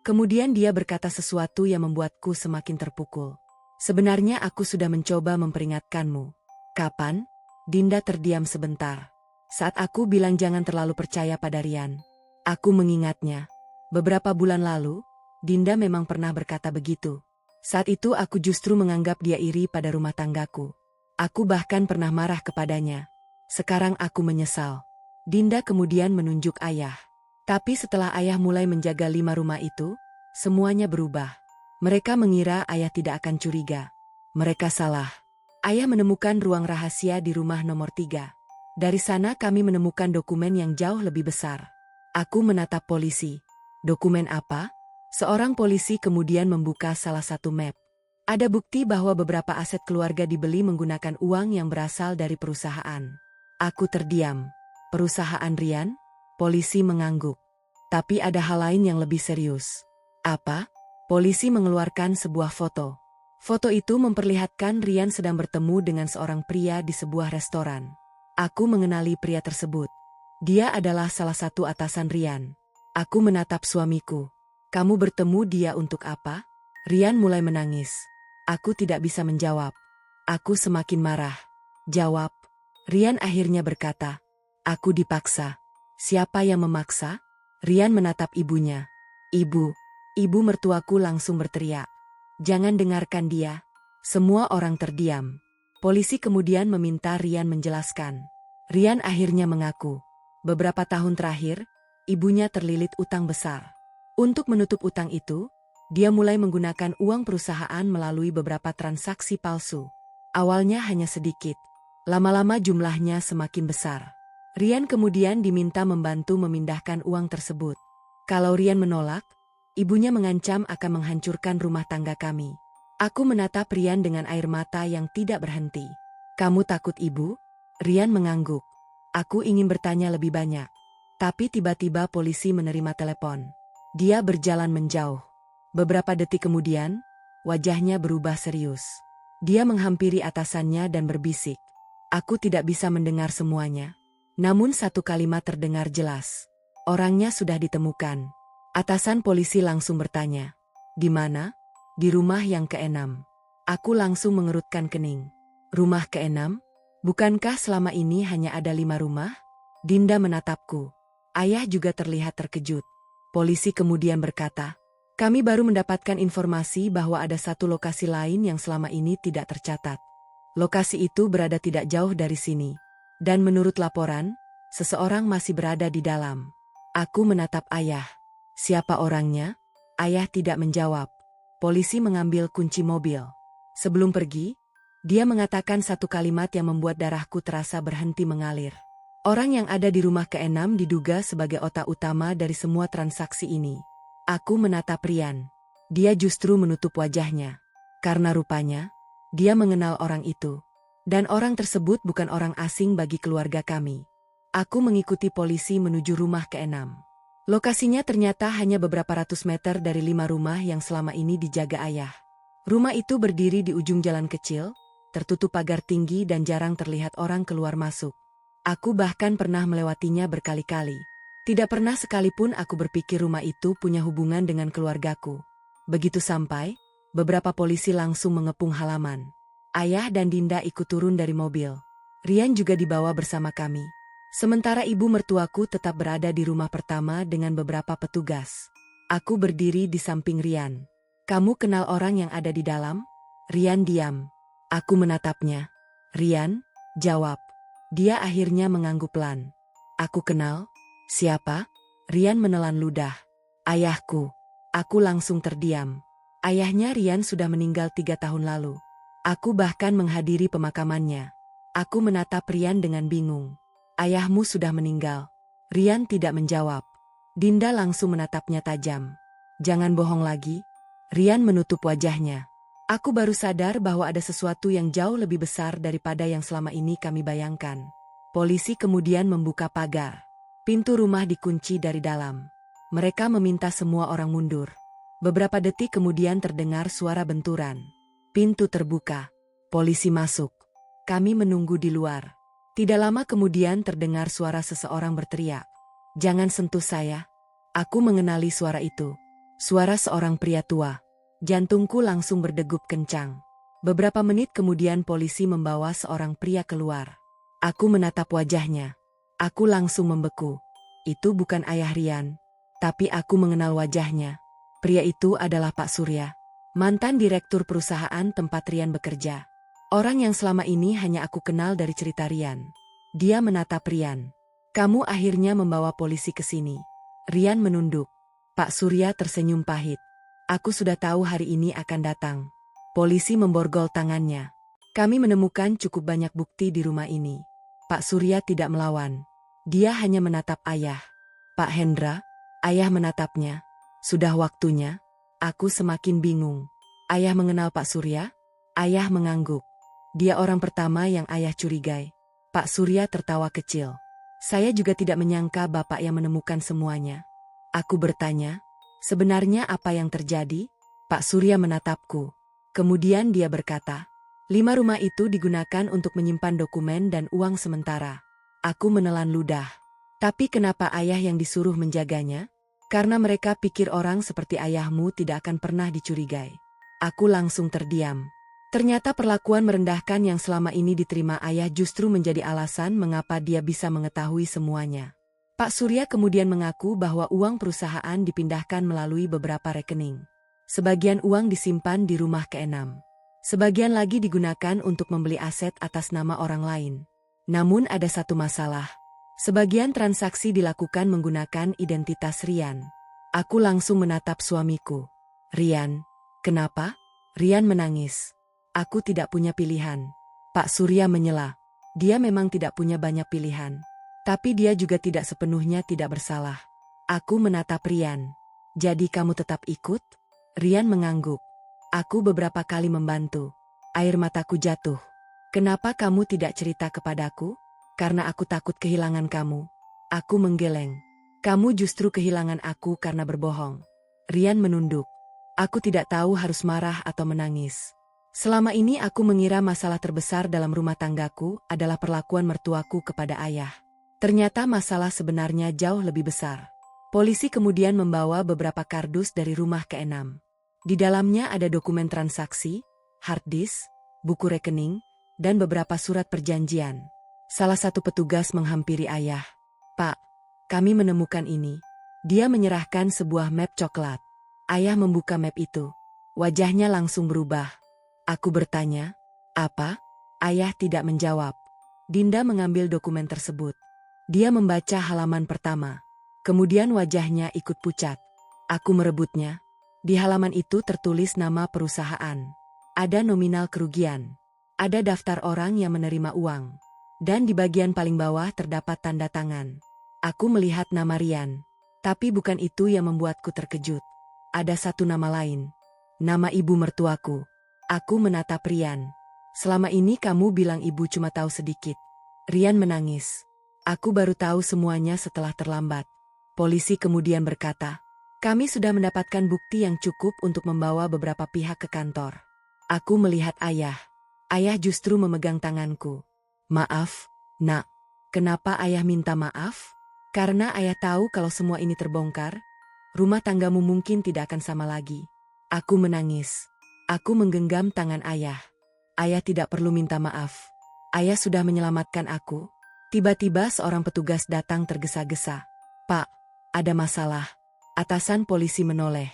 [SPEAKER 1] Kemudian dia berkata sesuatu yang membuatku semakin terpukul. Sebenarnya aku sudah mencoba memperingatkanmu. Kapan? Dinda terdiam sebentar. Saat aku bilang jangan terlalu percaya pada Rian. Aku mengingatnya. Beberapa bulan lalu, Dinda memang pernah berkata begitu. Saat itu aku justru menganggap dia iri pada rumah tanggaku. Aku bahkan pernah marah kepadanya. Sekarang aku menyesal. Dinda kemudian menunjuk ayah. Tapi setelah ayah mulai menjaga 5 rumah itu, semuanya berubah. Mereka mengira ayah tidak akan curiga. Mereka salah. Ayah menemukan ruang rahasia di rumah nomor 3. Dari sana kami menemukan dokumen yang jauh lebih besar. Aku menatap polisi. Dokumen apa? Seorang polisi kemudian membuka salah satu map. Ada bukti bahwa beberapa aset keluarga dibeli menggunakan uang yang berasal dari perusahaan. Aku terdiam. Perusahaan Rian? Polisi mengangguk. Tapi ada hal lain yang lebih serius. Apa? Polisi mengeluarkan sebuah foto. Foto itu memperlihatkan Rian sedang bertemu dengan seorang pria di sebuah restoran. Aku mengenali pria tersebut. Dia adalah salah satu atasan Rian. Aku menatap suamiku. Kamu bertemu dia untuk apa? Rian mulai menangis. Aku tidak bisa menjawab. Aku semakin marah. Jawab. Rian akhirnya berkata. Aku dipaksa. Siapa yang memaksa? Rian menatap ibunya. Ibu. Ibu mertuaku langsung berteriak. Jangan dengarkan dia. Semua orang terdiam. Polisi kemudian meminta Rian menjelaskan. Rian akhirnya mengaku. Beberapa tahun terakhir, ibunya terlilit utang besar. Untuk menutup utang itu, dia mulai menggunakan uang perusahaan melalui beberapa transaksi palsu. Awalnya hanya sedikit. Lama-lama jumlahnya semakin besar. Rian kemudian diminta membantu memindahkan uang tersebut. Kalau Rian menolak, ibunya mengancam akan menghancurkan rumah tangga kami. Aku menatap Rian dengan air mata yang tidak berhenti. Kamu takut ibu? Rian mengangguk. Aku ingin bertanya lebih banyak. Tapi tiba-tiba polisi menerima telepon. Dia berjalan menjauh. Beberapa detik kemudian, wajahnya berubah serius. Dia menghampiri atasannya dan berbisik. Aku tidak bisa mendengar semuanya. Namun satu kalimat terdengar jelas. Orangnya sudah ditemukan. Atasan polisi langsung bertanya. Di mana? Di rumah yang ke-6. Aku langsung mengerutkan kening. Rumah ke-6? Bukankah selama ini hanya ada 5 rumah? Dinda menatapku. Ayah juga terlihat terkejut. Polisi kemudian berkata, kami baru mendapatkan informasi bahwa ada satu lokasi lain yang selama ini tidak tercatat. Lokasi itu berada tidak jauh dari sini. Dan menurut laporan, seseorang masih berada di dalam. Aku menatap ayah. Siapa orangnya? Ayah tidak menjawab. Polisi mengambil kunci mobil. Sebelum pergi, dia mengatakan satu kalimat yang membuat darahku terasa berhenti mengalir. Orang yang ada di rumah ke-6 diduga sebagai otak utama dari semua transaksi ini. Aku menatap Rian. Dia justru menutup wajahnya. Karena rupanya, dia mengenal orang itu. Dan orang tersebut bukan orang asing bagi keluarga kami. Aku mengikuti polisi menuju rumah ke-6. Lokasinya ternyata hanya beberapa ratus meter dari 5 rumah yang selama ini dijaga ayah. Rumah itu berdiri di ujung jalan kecil, tertutup pagar tinggi dan jarang terlihat orang keluar masuk. Aku bahkan pernah melewatinya berkali-kali. Tidak pernah sekalipun aku berpikir rumah itu punya hubungan dengan keluargaku. Begitu sampai, beberapa polisi langsung mengepung halaman. Ayah dan Dinda ikut turun dari mobil. Rian juga dibawa bersama kami. Sementara ibu mertuaku tetap berada di rumah pertama dengan beberapa petugas. Aku berdiri di samping Rian. Kamu kenal orang yang ada di dalam? Rian diam. Aku menatapnya. Rian, jawab. Dia akhirnya mengangguk pelan. Aku kenal. Siapa? Rian menelan ludah. Ayahku. Aku langsung terdiam. Ayahnya Rian sudah meninggal 3 tahun lalu. Aku bahkan menghadiri pemakamannya. Aku menatap Rian dengan bingung. Ayahmu sudah meninggal. Rian tidak menjawab. Dinda langsung menatapnya tajam. Jangan bohong lagi. Rian menutup wajahnya. Aku baru sadar bahwa ada sesuatu yang jauh lebih besar daripada yang selama ini kami bayangkan. Polisi kemudian membuka pagar. Pintu rumah dikunci dari dalam. Mereka meminta semua orang mundur. Beberapa detik kemudian terdengar suara benturan. Pintu terbuka. Polisi masuk. Kami menunggu di luar. Tidak lama kemudian terdengar suara seseorang berteriak. Jangan sentuh saya. Aku mengenali suara itu. Suara seorang pria tua. Jantungku langsung berdegup kencang. Beberapa menit kemudian polisi membawa seorang pria keluar. Aku menatap wajahnya. Aku langsung membeku. Itu bukan ayah Rian. Tapi aku mengenal wajahnya. Pria itu adalah Pak Surya. Mantan direktur perusahaan tempat Rian bekerja. Orang yang selama ini hanya aku kenal dari cerita Rian. Dia menatap Rian. Kamu akhirnya membawa polisi ke sini. Rian menunduk. Pak Surya tersenyum pahit. Aku sudah tahu hari ini akan datang. Polisi memborgol tangannya. Kami menemukan cukup banyak bukti di rumah ini. Pak Surya tidak melawan. Dia hanya menatap ayah. Pak Hendra, ayah menatapnya. Sudah waktunya. Aku semakin bingung. Ayah mengenal Pak Surya? Ayah mengangguk. Dia orang pertama yang ayah curigai. Pak Surya tertawa kecil. Saya juga tidak menyangka bapak yang menemukan semuanya. Aku bertanya, sebenarnya apa yang terjadi? Pak Surya menatapku. Kemudian dia berkata, 5 rumah itu digunakan untuk menyimpan dokumen dan uang sementara. Aku menelan ludah. Tapi kenapa ayah yang disuruh menjaganya? Karena mereka pikir orang seperti ayahmu tidak akan pernah dicurigai. Aku langsung terdiam. Ternyata perlakuan merendahkan yang selama ini diterima ayah justru menjadi alasan mengapa dia bisa mengetahui semuanya. Pak Surya kemudian mengaku bahwa uang perusahaan dipindahkan melalui beberapa rekening. Sebagian uang disimpan di rumah ke-6. Sebagian lagi digunakan untuk membeli aset atas nama orang lain. Namun ada satu masalah. Sebagian transaksi dilakukan menggunakan identitas Rian. Aku langsung menatap suamiku. Rian, kenapa? Rian menangis. Aku tidak punya pilihan. Pak Surya menyela. Dia memang tidak punya banyak pilihan. Tapi dia juga tidak sepenuhnya tidak bersalah. Aku menatap Rian. Jadi kamu tetap ikut? Rian mengangguk. Aku beberapa kali membantu. Air mataku jatuh. Kenapa kamu tidak cerita kepadaku? Karena aku takut kehilangan kamu. Aku menggeleng. Kamu justru kehilangan aku karena berbohong. Rian menunduk. Aku tidak tahu harus marah atau menangis. Selama ini aku mengira masalah terbesar dalam rumah tanggaku adalah perlakuan mertuaku kepada ayah. Ternyata masalah sebenarnya jauh lebih besar. Polisi kemudian membawa beberapa kardus dari rumah ke-6. Di dalamnya ada dokumen transaksi, hard disk, buku rekening, dan beberapa surat perjanjian. Salah satu petugas menghampiri ayah. Pak, kami menemukan ini. Dia menyerahkan sebuah map coklat. Ayah membuka map itu. Wajahnya langsung berubah. Aku bertanya, apa? Ayah tidak menjawab. Dinda mengambil dokumen tersebut. Dia membaca halaman pertama. Kemudian wajahnya ikut pucat. Aku merebutnya. Di halaman itu tertulis nama perusahaan. Ada nominal kerugian. Ada daftar orang yang menerima uang. Dan di bagian paling bawah terdapat tanda tangan. Aku melihat nama Rian. Tapi bukan itu yang membuatku terkejut. Ada satu nama lain. Nama ibu mertuaku. Aku menatap Rian. Selama ini kamu bilang ibu cuma tahu sedikit. Rian menangis. Aku baru tahu semuanya setelah terlambat. Polisi kemudian berkata, kami sudah mendapatkan bukti yang cukup untuk membawa beberapa pihak ke kantor. Aku melihat ayah. Ayah justru memegang tanganku. Maaf, nak. Kenapa ayah minta maaf? Karena ayah tahu kalau semua ini terbongkar, rumah tanggamu mungkin tidak akan sama lagi. Aku menangis. Aku menggenggam tangan ayah. Ayah tidak perlu minta maaf. Ayah sudah menyelamatkan aku. Tiba-tiba seorang petugas datang tergesa-gesa. Pak, ada masalah. Atasan polisi menoleh.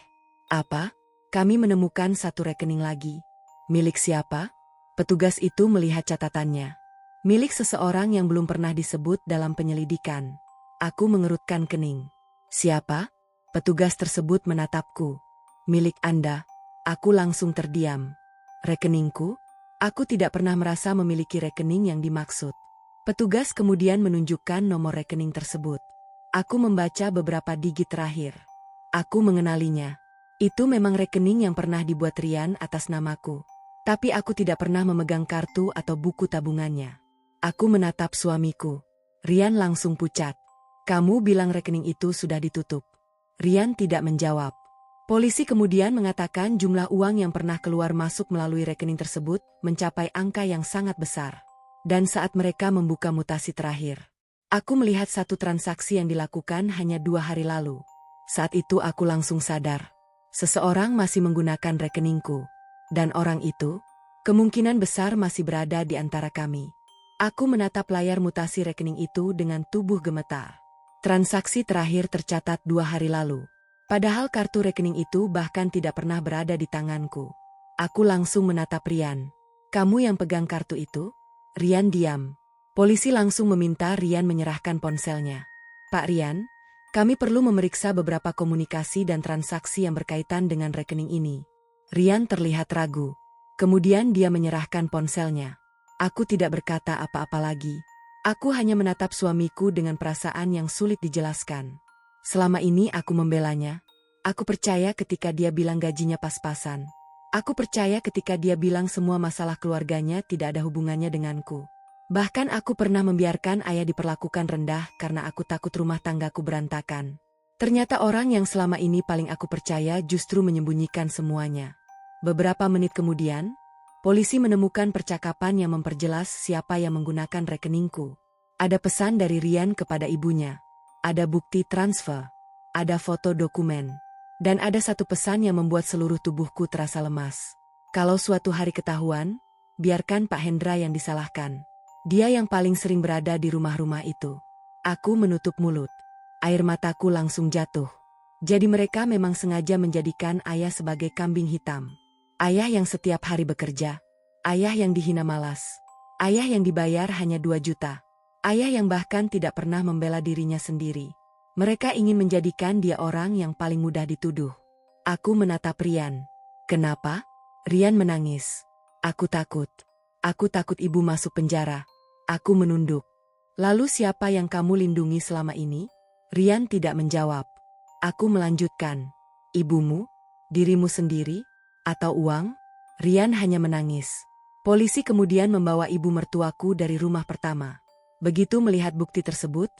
[SPEAKER 1] Apa? Kami menemukan satu rekening lagi. Milik siapa? Petugas itu melihat catatannya. Milik seseorang yang belum pernah disebut dalam penyelidikan. Aku mengerutkan kening. Siapa? Petugas tersebut menatapku. Milik Anda. Aku langsung terdiam. Rekeningku? Aku tidak pernah merasa memiliki rekening yang dimaksud. Petugas kemudian menunjukkan nomor rekening tersebut. Aku membaca beberapa digit terakhir. Aku mengenalinya. Itu memang rekening yang pernah dibuat Rian atas namaku. Tapi aku tidak pernah memegang kartu atau buku tabungannya. Aku menatap suamiku. Rian langsung pucat. Kamu bilang rekening itu sudah ditutup. Rian tidak menjawab. Polisi kemudian mengatakan jumlah uang yang pernah keluar masuk melalui rekening tersebut mencapai angka yang sangat besar. Dan saat mereka membuka mutasi terakhir, aku melihat satu transaksi yang dilakukan hanya 2 hari lalu. Saat itu aku langsung sadar. Seseorang masih menggunakan rekeningku. Dan orang itu, kemungkinan besar masih berada di antara kami. Aku menatap layar mutasi rekening itu dengan tubuh gemetar. Transaksi terakhir tercatat 2 hari lalu. Padahal kartu rekening itu bahkan tidak pernah berada di tanganku. Aku langsung menatap Rian. Kamu yang pegang kartu itu? Rian diam. Polisi langsung meminta Rian menyerahkan ponselnya. Pak Rian, kami perlu memeriksa beberapa komunikasi dan transaksi yang berkaitan dengan rekening ini. Rian terlihat ragu. Kemudian dia menyerahkan ponselnya. Aku tidak berkata apa-apa lagi. Aku hanya menatap suamiku dengan perasaan yang sulit dijelaskan. Selama ini aku membelanya. Aku percaya ketika dia bilang gajinya pas-pasan. Aku percaya ketika dia bilang semua masalah keluarganya tidak ada hubungannya denganku. Bahkan aku pernah membiarkan ayah diperlakukan rendah karena aku takut rumah tanggaku berantakan. Ternyata orang yang selama ini paling aku percaya justru menyembunyikan semuanya. Beberapa menit kemudian, polisi menemukan percakapan yang memperjelas siapa yang menggunakan rekeningku. Ada pesan dari Rian kepada ibunya. Ada bukti transfer. Ada foto dokumen. Dan ada satu pesan yang membuat seluruh tubuhku terasa lemas. Kalau suatu hari ketahuan, biarkan Pak Hendra yang disalahkan. Dia yang paling sering berada di rumah-rumah itu. Aku menutup mulut. Air mataku langsung jatuh. Jadi mereka memang sengaja menjadikan ayah sebagai kambing hitam. Ayah yang setiap hari bekerja. Ayah yang dihina malas. Ayah yang dibayar hanya 2 juta. Ayah yang bahkan tidak pernah membela dirinya sendiri. Mereka ingin menjadikan dia orang yang paling mudah dituduh. Aku menatap Rian. Kenapa? Rian menangis. Aku takut. Aku takut ibu masuk penjara. Aku menunduk. Lalu siapa yang kamu lindungi selama ini? Rian tidak menjawab. Aku melanjutkan. Ibumu? Dirimu sendiri? Atau uang? Rian hanya menangis. Polisi kemudian membawa ibu mertuaku dari rumah pertama. Begitu melihat bukti tersebut,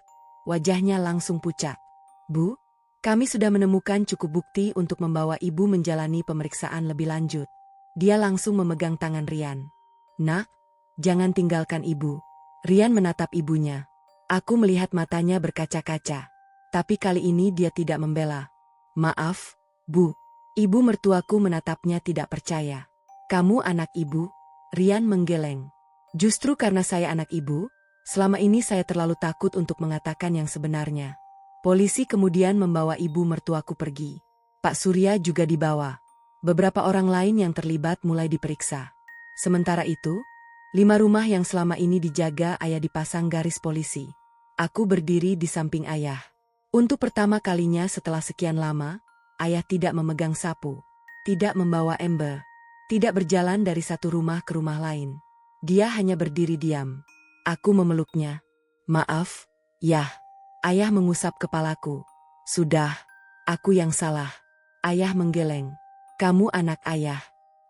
[SPEAKER 1] wajahnya langsung pucat. Bu, kami sudah menemukan cukup bukti untuk membawa ibu menjalani pemeriksaan lebih lanjut. Dia langsung memegang tangan Rian. Nak, jangan tinggalkan ibu. Rian menatap ibunya. Aku melihat matanya berkaca-kaca. Tapi kali ini dia tidak membela. Maaf, Bu. Ibu mertuaku menatapnya tidak percaya. Kamu anak ibu? Rian menggeleng. Justru karena saya anak ibu, selama ini saya terlalu takut untuk mengatakan yang sebenarnya. Polisi kemudian membawa ibu mertuaku pergi. Pak Surya juga dibawa. Beberapa orang lain yang terlibat mulai diperiksa. Sementara itu, 5 rumah yang selama ini dijaga ayah dipasang garis polisi. Aku berdiri di samping ayah. Untuk pertama kalinya setelah sekian lama, ayah tidak memegang sapu, tidak membawa ember, tidak berjalan dari satu rumah ke rumah lain. Dia hanya berdiri diam. Aku memeluknya. Maaf, Yah. Ayah mengusap kepalaku. Sudah, aku yang salah. Ayah menggeleng. Kamu anak ayah.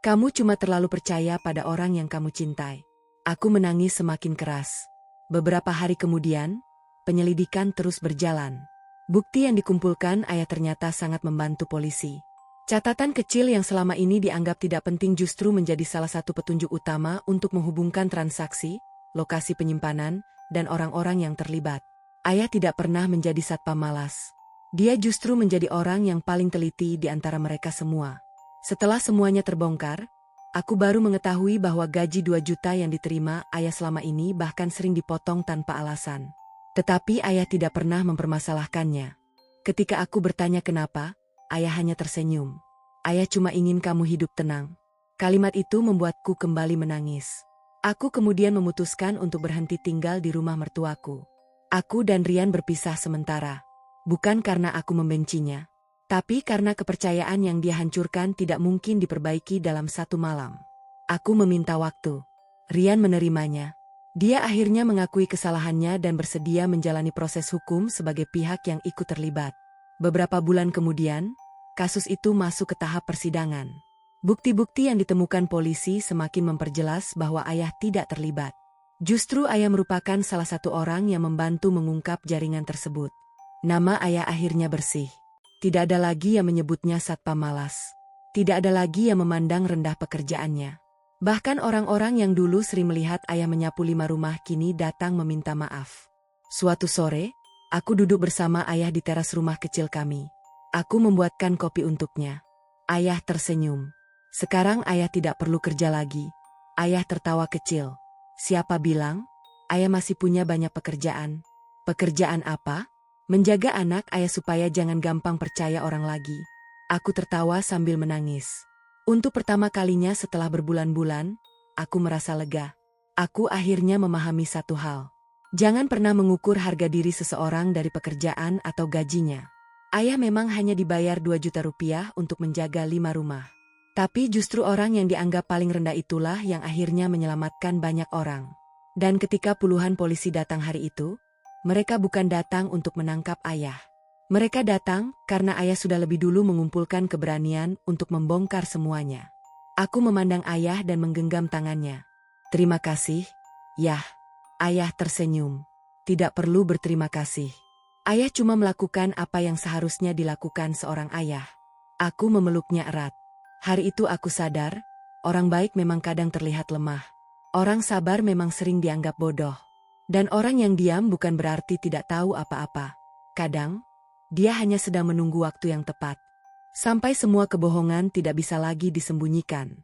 [SPEAKER 1] Kamu cuma terlalu percaya pada orang yang kamu cintai. Aku menangis semakin keras. Beberapa hari kemudian, penyelidikan terus berjalan. Bukti yang dikumpulkan ayah ternyata sangat membantu polisi. Catatan kecil yang selama ini dianggap tidak penting justru menjadi salah satu petunjuk utama untuk menghubungkan transaksi, lokasi penyimpanan, dan orang-orang yang terlibat. Ayah tidak pernah menjadi satpam malas. Dia justru menjadi orang yang paling teliti di antara mereka semua. Setelah semuanya terbongkar, aku baru mengetahui bahwa gaji 2 juta yang diterima ayah selama ini bahkan sering dipotong tanpa alasan. Tetapi ayah tidak pernah mempermasalahkannya. Ketika aku bertanya kenapa, ayah hanya tersenyum. Ayah cuma ingin kamu hidup tenang. Kalimat itu membuatku kembali menangis. Aku kemudian memutuskan untuk berhenti tinggal di rumah mertuaku. Aku dan Rian berpisah sementara. Bukan karena aku membencinya, tapi karena kepercayaan yang dia hancurkan tidak mungkin diperbaiki dalam satu malam. Aku meminta waktu. Rian menerimanya. Dia akhirnya mengakui kesalahannya dan bersedia menjalani proses hukum sebagai pihak yang ikut terlibat. Beberapa bulan kemudian, kasus itu masuk ke tahap persidangan. Bukti-bukti yang ditemukan polisi semakin memperjelas bahwa ayah tidak terlibat. Justru ayah merupakan salah satu orang yang membantu mengungkap jaringan tersebut. Nama ayah akhirnya bersih. Tidak ada lagi yang menyebutnya satpam malas. Tidak ada lagi yang memandang rendah pekerjaannya. Bahkan orang-orang yang dulu sering melihat ayah menyapu 5 rumah kini datang meminta maaf. Suatu sore, aku duduk bersama ayah di teras rumah kecil kami. Aku membuatkan kopi untuknya. Ayah tersenyum. Sekarang ayah tidak perlu kerja lagi. Ayah tertawa kecil. Siapa bilang? Ayah masih punya banyak pekerjaan. Pekerjaan apa? Menjaga anak ayah supaya jangan gampang percaya orang lagi. Aku tertawa sambil menangis. Untuk pertama kalinya setelah berbulan-bulan, aku merasa lega. Aku akhirnya memahami satu hal. Jangan pernah mengukur harga diri seseorang dari pekerjaan atau gajinya. Ayah memang hanya dibayar 2 juta rupiah untuk menjaga 5 rumah. Tapi justru orang yang dianggap paling rendah itulah yang akhirnya menyelamatkan banyak orang. Dan ketika puluhan polisi datang hari itu, mereka bukan datang untuk menangkap ayah. Mereka datang karena ayah sudah lebih dulu mengumpulkan keberanian untuk membongkar semuanya. Aku memandang ayah dan menggenggam tangannya. Terima kasih, Yah. Ayah tersenyum. Tidak perlu berterima kasih. Ayah cuma melakukan apa yang seharusnya dilakukan seorang ayah. Aku memeluknya erat. Hari itu aku sadar, orang baik memang kadang terlihat lemah. Orang sabar memang sering dianggap bodoh. Dan orang yang diam bukan berarti tidak tahu apa-apa. Kadang, dia hanya sedang menunggu waktu yang tepat. Sampai semua kebohongan tidak bisa lagi disembunyikan.